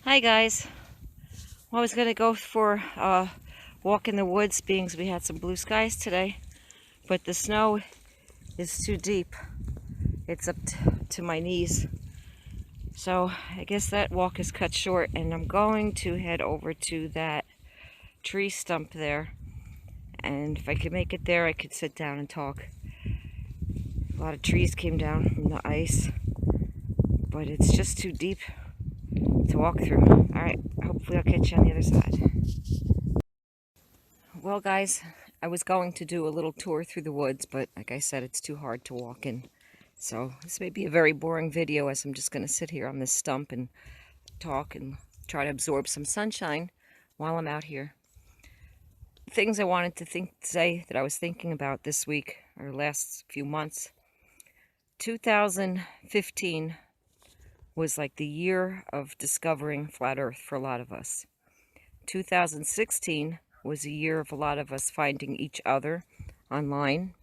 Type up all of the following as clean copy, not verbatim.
Hi guys. Well, I was going to go for a walk in the woods, being we had some blue skies today, but the snow is too deep. It's up to my knees. So I guess that walk is cut short, and I'm going to head over to that tree stump there. And if I could make it there, I could sit down and talk. A lot of trees came down from the ice, but it's just too deep to walk through. Alright, hopefully I'll catch you on the other side. Well, guys, I was going to do a little tour through the woods, but like I said, it's too hard to walk in. So this may be a very boring video, as I'm just going to sit here on this stump and talk and try to absorb some sunshine while I'm out here. Things I wanted to say that I was thinking about this week or last few months. 2015 was like the year of discovering flat Earth for a lot of us. 2016 was a year of a lot of us finding each other online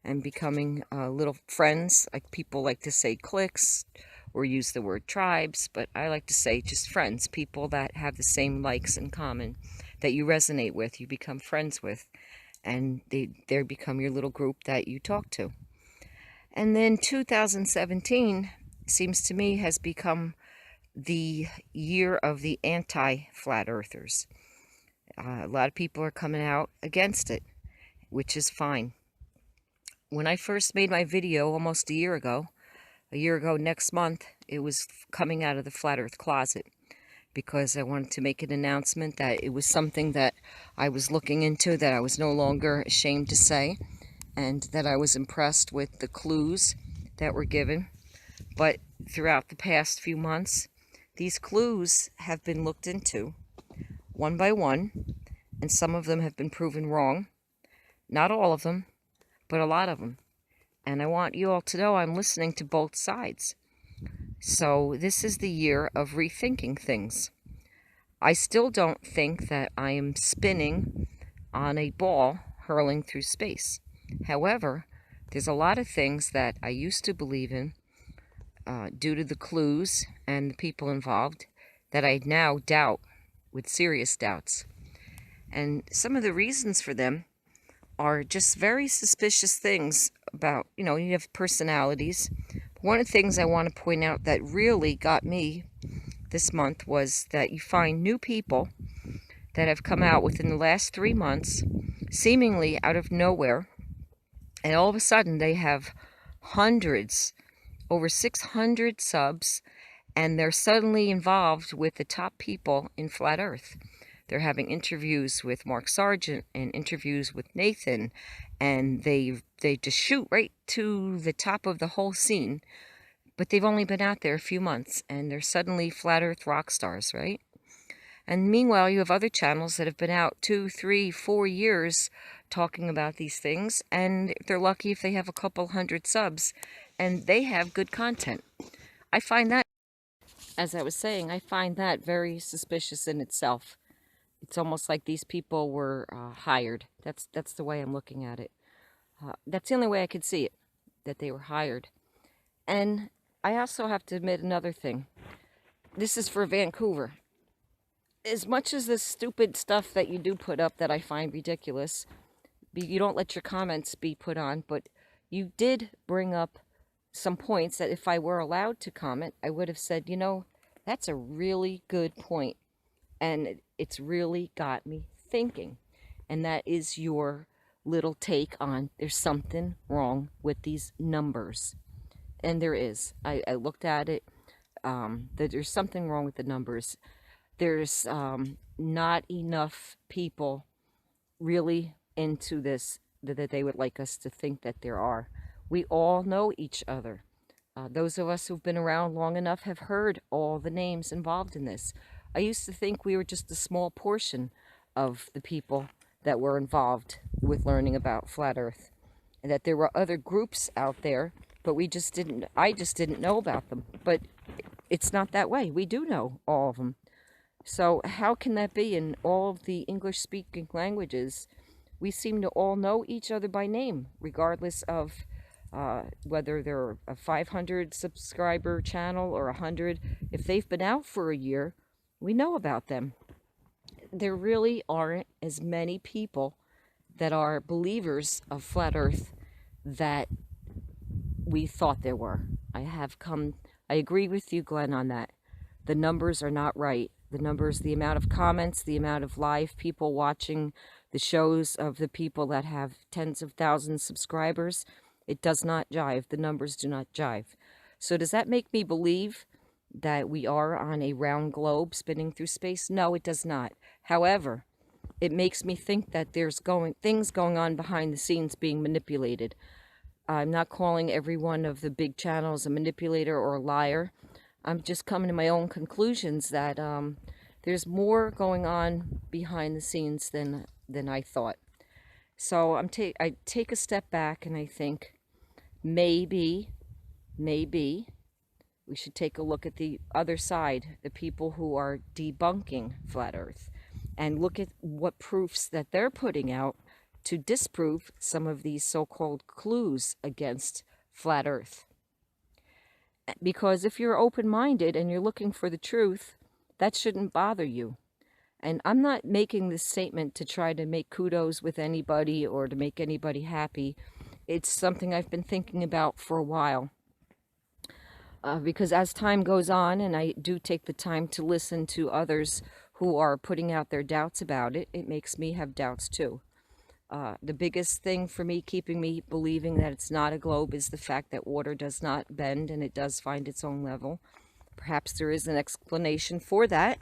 and becoming little friends. Like people like to say cliques or use the word tribes, but I like to say just friends, people that have the same likes in common, that you resonate with, you become friends with, and they become your little group that you talk to. And then 2017 seems to me has become the year of the anti-flat earthers. A lot of people are coming out against it, which is fine. When I first made my video almost a year ago next month, it was coming out of the Flat Earth closet, because I wanted to make an announcement that it was something that I was looking into, that I was no longer ashamed to say, and that I was impressed with the clues that were given. But throughout the past few months, these clues have been looked into one by one, and some of them have been proven wrong. Not all of them, but a lot of them. And I want you all to know I'm listening to both sides. So this is the year of rethinking things. I still don't think that I am spinning on a ball hurling through space. However, there's a lot of things that I used to believe in due to the clues and the people involved that I now doubt with serious doubts. And some of the reasons for them are just very suspicious things about, you have personalities. One of the things I want to point out that really got me this month was that you find new people that have come out within the last 3 months, seemingly out of nowhere, and all of a sudden they have hundreds, over 600 subs, and they're suddenly involved with the top people in Flat Earth. They're having interviews with Mark Sargent and interviews with Nathan, and they just shoot right to the top of the whole scene. But they've only been out there a few months, and they're suddenly Flat Earth rock stars, right? And meanwhile, you have other channels that have been out 2, 3, 4 years talking about these things, and they're lucky if they have a couple hundred subs, and they have good content. I find that, as I was saying, I find that very suspicious in itself. It's almost like these people were hired. That's the way I'm looking at it. That's the only way I could see it, that they were hired. And I also have to admit another thing. This is for Vancouver. As much as this stupid stuff that you do put up that I find ridiculous, you don't let your comments be put on, but you did bring up some points that if I were allowed to comment, I would have said, that's a really good point. And it's really got me thinking. And that is your little take on there's something wrong with these numbers. And there is. I looked at it, that there's something wrong with the numbers. There's not enough people really into this that they would like us to think that there are. We all know each other. Those of us who've been around long enough have heard all the names involved in this. I used to think we were just a small portion of the people that were involved with learning about Flat Earth, and that there were other groups out there, but I just didn't know about them. But it's not that way. We do know all of them. So how can that be? In all of the English-speaking languages, we seem to all know each other by name, regardless of whether they're a 500 subscriber channel or 100. If they've been out for a year, We know about them. There really aren't as many people that are believers of flat earth that we thought there were. I agree with you, Glenn, on that. The numbers are not right. The numbers, the amount of comments, the amount of live people watching the shows of the people that have tens of thousands of subscribers, it does not jive. The numbers do not jive. So does that make me believe that we are on a round globe spinning through space? No, it does not. However, it makes me think that there's things going on behind the scenes being manipulated. I'm not calling every one of the big channels a manipulator or a liar. I'm just coming to my own conclusions that there's more going on behind the scenes than I thought. So I take a step back and I think maybe we should take a look at the other side, the people who are debunking flat Earth, and look at what proofs that they're putting out to disprove some of these so-called clues against flat Earth. Because if you're open-minded and you're looking for the truth, that shouldn't bother you. And I'm not making this statement to try to make kudos with anybody or to make anybody happy. It's something I've been thinking about for a while. Because as time goes on, and I do take the time to listen to others who are putting out their doubts about it, it makes me have doubts too. The biggest thing for me, keeping me believing that it's not a globe, is the fact that water does not bend and it does find its own level. Perhaps there is an explanation for that,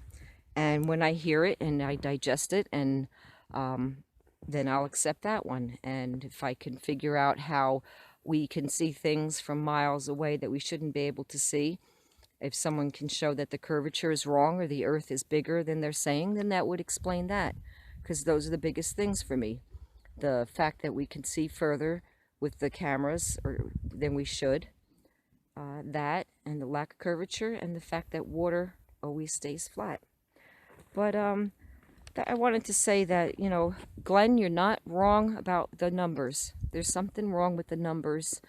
and when I hear it and I digest it, and then I'll accept that one. And if I can figure out how we can see things from miles away that we shouldn't be able to see, if someone can show that the curvature is wrong or the Earth is bigger than they're saying, then that would explain that, because those are the biggest things for me. The fact that we can see further with the cameras than we should, that, and the lack of curvature, and the fact that water always stays flat. But I wanted to say that, you know, Glenn, you're not wrong about the numbers. There's something wrong with the numbers.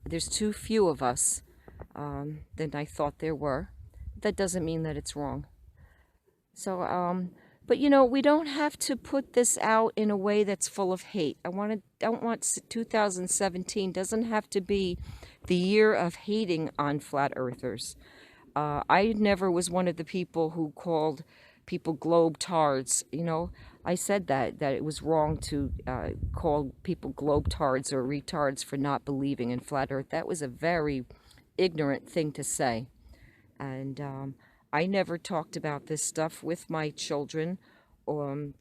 There's too few of us than I thought there were. That doesn't mean that it's wrong. So, but you know, we don't have to put this out in a way that's full of hate. Don't want 2017 doesn't have to be the year of hating on flat earthers. I never was one of the people who called people globe-tards. You know, I said that it was wrong to call people globe-tards or retards for not believing in flat earth. That was a very ignorant thing to say. And I never talked about this stuff with my children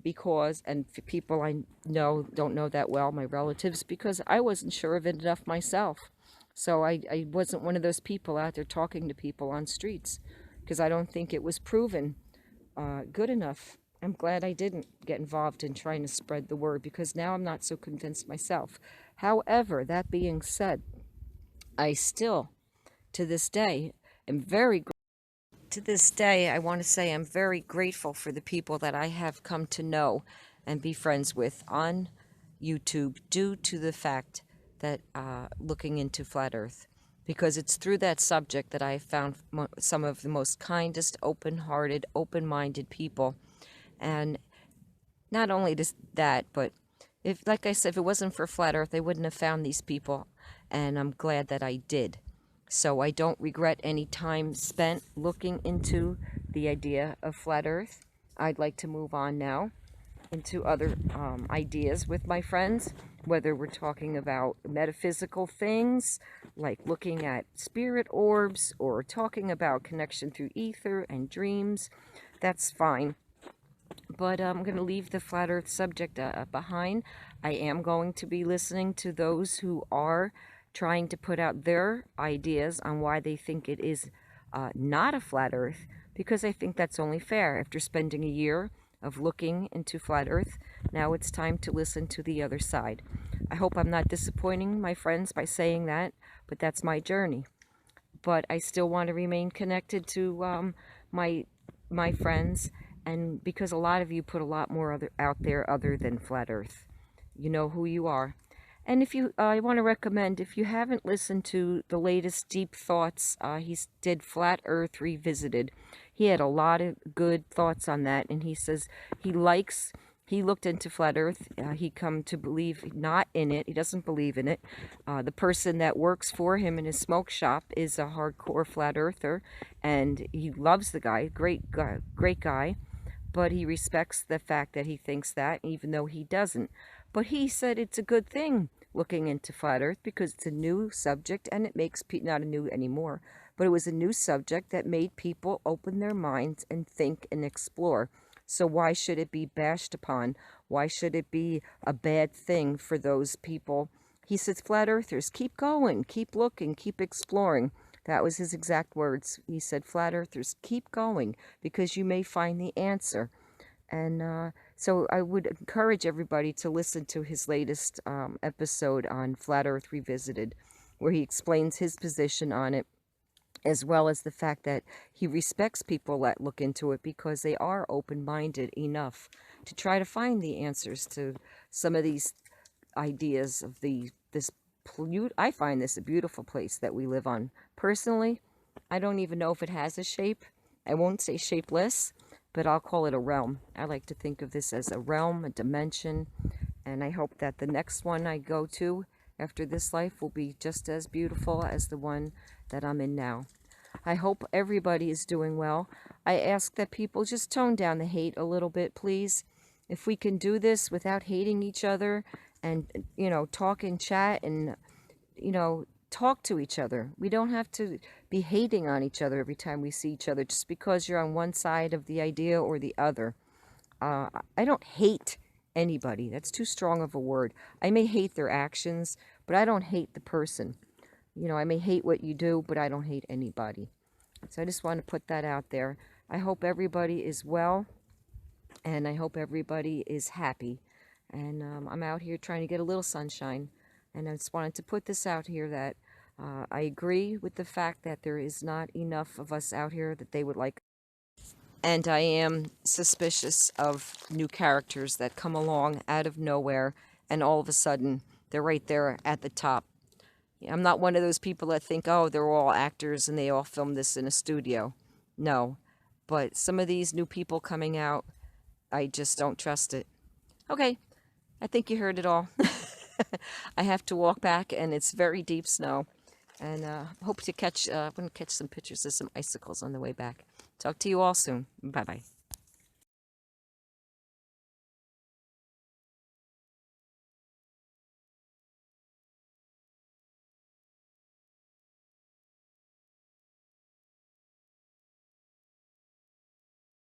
because, and people I know don't know that well, my relatives, because I wasn't sure of it enough myself. So I wasn't one of those people out there talking to people on streets, because I don't think it was proven good enough. I'm glad I didn't get involved in trying to spread the word, because now I'm not so convinced myself. However, that being said, I still, to this day, am very grateful. To this day, I want to say I'm very grateful for the people that I have come to know and be friends with on YouTube due to the fact that looking into flat earth, because it's through that subject that I have found some of the most kindest, open-hearted, open-minded people. And not only just that, but if, like I said, if it wasn't for flat earth, I wouldn't have found these people, and I'm glad that I did. So I don't regret any time spent looking into the idea of flat earth. I'd like to move on now into other ideas with my friends, whether we're talking about metaphysical things, like looking at spirit orbs, or talking about connection through ether and dreams. That's fine. But I'm going to leave the flat earth subject behind. I am going to be listening to those who are trying to put out their ideas on why they think it is not a flat earth, because I think that's only fair. After spending a year of looking into flat earth, now it's time to listen to the other side. I hope I'm not disappointing my friends by saying that, but that's my journey. But I still want to remain connected to my friends, and because a lot of you put a lot more out there other than flat earth. You know who you are. And if you, I want to recommend, if you haven't listened to the latest Deep Thoughts, he did Flat Earth Revisited. He had a lot of good thoughts on that, and he says he looked into flat earth. He come to believe not in it. He doesn't believe in it. The person that works for him in his smoke shop is a hardcore flat earther, and he loves the guy. Great guy, but he respects the fact that he thinks that, even though he doesn't. But he said it's a good thing looking into flat earth because it's a new subject, and it makes not a new anymore, but it was a new subject that made people open their minds and think and explore. So why should it be bashed upon? Why should it be a bad thing for those people? He says, flat earthers, keep going, keep looking, keep exploring. That was his exact words. He said, flat earthers, keep going because you may find the answer. And so I would encourage everybody to listen to his latest episode on Flat Earth Revisited, where he explains his position on it, as well as the fact that he respects people that look into it because they are open-minded enough to try to find the answers to some of these ideas of this. I find this a beautiful place that we live on. Personally, I don't even know if it has a shape. I won't say shapeless, but I'll call it a realm. I like to think of this as a realm, a dimension, and I hope that the next one I go to after this life will be just as beautiful as the one that I'm in now. I hope everybody is doing well. I ask that people just tone down the hate a little bit, please. If we can do this without hating each other and, talk and chat and, talk to each other. We don't have to be hating on each other every time we see each other just because you're on one side of the idea or the other. I don't hate anybody. That's too strong of a word. I may hate their actions, but I don't hate the person. I may hate what you do, but I don't hate anybody. So I just want to put that out there. I hope everybody is well, and I hope everybody is happy. And I'm out here trying to get a little sunshine. And I just wanted to put this out here that I agree with the fact that there is not enough of us out here that they would like. And I am suspicious of new characters that come along out of nowhere and all of a sudden they're right there at the top. I'm not one of those people that think, oh, they're all actors and they all filmed this in a studio. No. But some of these new people coming out, I just don't trust it. Okay, I think you heard it all. I have to walk back, and it's very deep snow. And hope to catch, I'm going to catch some pictures of some icicles on the way back. Talk to you all soon. Bye-bye.